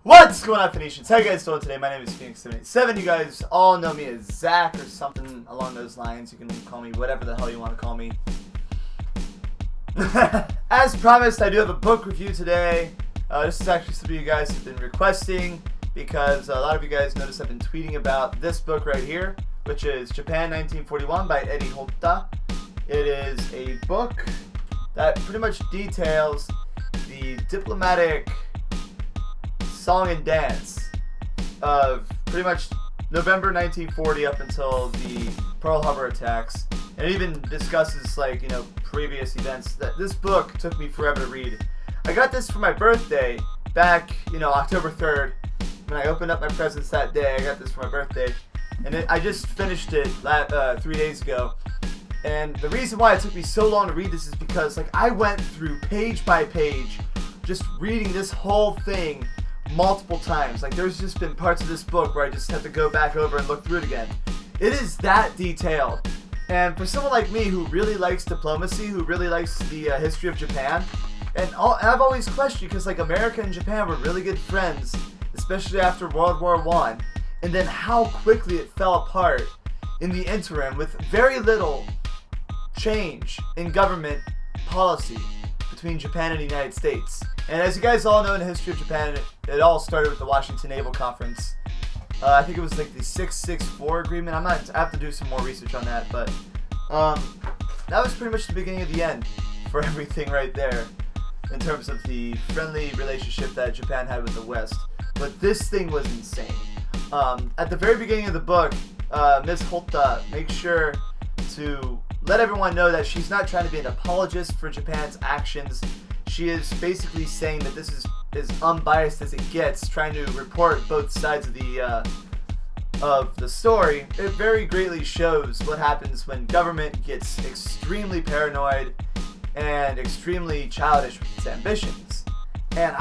What's going on, Phoenicians? How you guys doing today? My name is Phoenix787. You guys all know me as Zach or something along those lines. You can call me whatever the hell you want to call me. As promised, I do have a book review today. This is actually something you guys have been requesting because a lot of you guys noticed I've been tweeting about this book right here, which is Japan 1941 by Eri Hotta. It is a book that pretty much details the diplomatic song and dance of pretty much November 1940 up until the Pearl Harbor attacks, and it even discusses previous events. This book took me forever to read. I got this for my birthday back October 3rd. When I opened up my presents that day, I got this for my birthday, and I just finished it 3 days ago. And the reason why it took me so long to read this is because I went through page by page just reading this whole thing multiple times. There's just been parts of this book where I just have to go back over and look through it again. It is that detailed. And for someone like me who really likes diplomacy, who really likes the history of Japan, and I've always questioned because America and Japan were really good friends, especially after World War I, and then how quickly it fell apart in the interim with very little change in government policy between Japan and the United States. And as you guys all know, in the history of Japan, it all started with the Washington Naval Conference. I think it was the 664 agreement. I have to do some more research on that, but that was pretty much the beginning of the end for everything right there in terms of the friendly relationship that Japan had with the West. But this thing was insane. At the very beginning of the book, Ms. Hotta makes sure to let everyone know that she's not trying to be an apologist for Japan's actions. She is basically saying that this is as unbiased as it gets, trying to report both sides of the story. It very greatly shows what happens when government gets extremely paranoid and extremely childish with its ambitions. And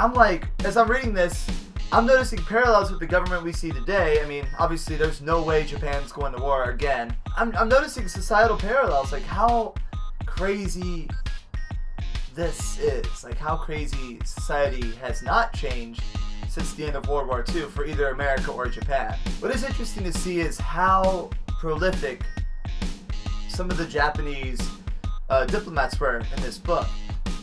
as I'm reading this, I'm noticing parallels with the government we see today. I mean, obviously there's no way Japan's going to war again. I'm noticing societal parallels, how crazy this is, how crazy society has not changed since the end of World War II for either America or Japan. What is interesting to see is how prolific some of the Japanese diplomats were in this book.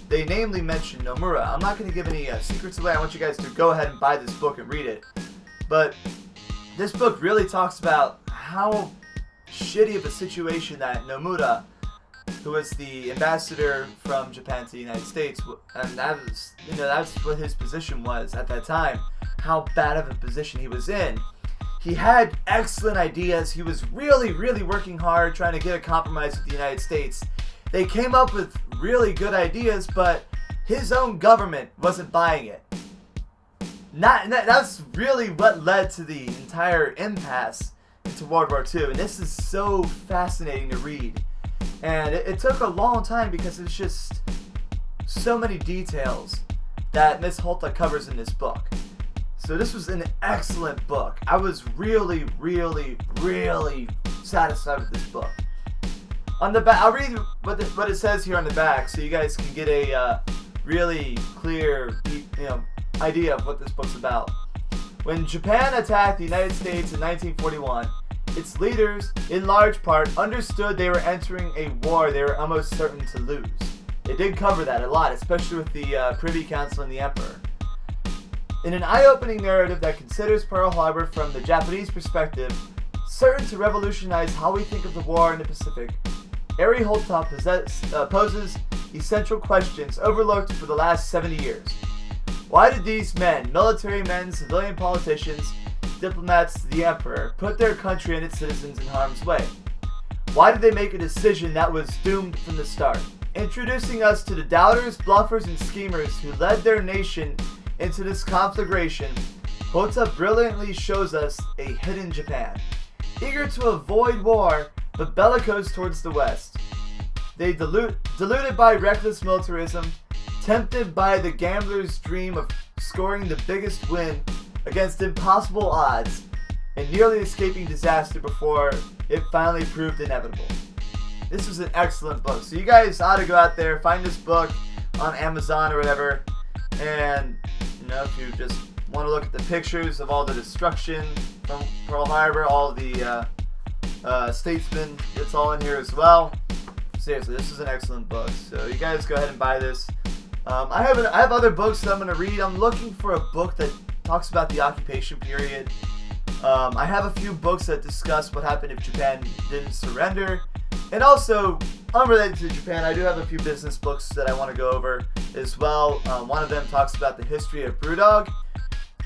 They namely mention Nomura. I'm not going to give any secrets away. I want you guys to go ahead and buy this book and read it. But this book really talks about how shitty of a situation that Nomura, who was the ambassador from Japan to the United States, and that's what his position was at that time, how bad of a position he was in. He had excellent ideas. He was really, really working hard trying to get a compromise with the United States. They came up with really good ideas, but his own government wasn't buying it. That's really what led to the entire impasse into World War II, and this is so fascinating to read. And it took a long time because there's just so many details that Ms. Hotta covers in this book. So this was an excellent book. I was really, really, really satisfied with this book. On the back, I'll read what it says here on the back so you guys can get a really clear idea of what this book's about. When Japan attacked the United States in 1941, its leaders, in large part, understood they were entering a war they were almost certain to lose. It did cover that a lot, especially with the Privy Council and the Emperor. In an eye-opening narrative that considers Pearl Harbor from the Japanese perspective, certain to revolutionize how we think of the war in the Pacific, Eri Hotta poses essential questions overlooked for the last 70 years. Why did these men, military men, civilian politicians, diplomats, the Emperor, put their country and its citizens in harm's way? Why did they make a decision that was doomed from the start? Introducing us to the doubters, bluffers, and schemers who led their nation into this conflagration, Hotta brilliantly shows us a hidden Japan, eager to avoid war but bellicose towards the West. They deluded by reckless militarism, tempted by the gambler's dream of scoring the biggest win against impossible odds, and nearly escaping disaster before it finally proved inevitable. This was an excellent book, so you guys ought to go out there, find this book on Amazon or whatever, and if you just want to look at the pictures of all the destruction from Pearl Harbor, all the statesmen, it's all in here as well. Seriously, this is an excellent book. So you guys go ahead and buy this. I have other books that I'm going to read. I'm looking for a book that talks about the occupation period. I have a few books that discuss what happened if Japan didn't surrender. And also, unrelated to Japan, I do have a few business books that I want to go over as well. One of them talks about the history of Brewdog.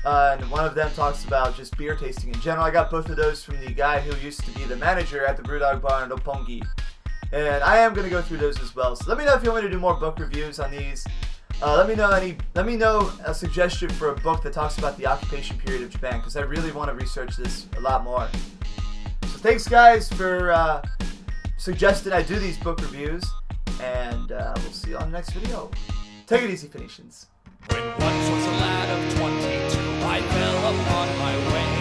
And one of them talks about just beer tasting in general. I got both of those from the guy who used to be the manager at the Brewdog bar in Roppongi. And I am going to go through those as well. So let me know if you want me to do more book reviews on these. Let me know a suggestion for a book that talks about the occupation period of Japan, because I really want to research this a lot more. So thanks guys for suggesting I do these book reviews, and we'll see you on the next video. Take it easy, Phoenicians. When once was a lad of 22, I fell upon my way.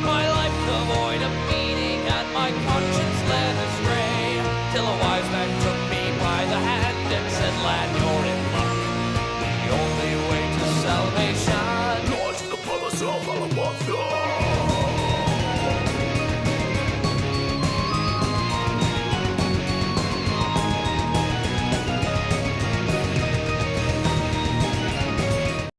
My life the void of meaning, and my conscience led astray, till a while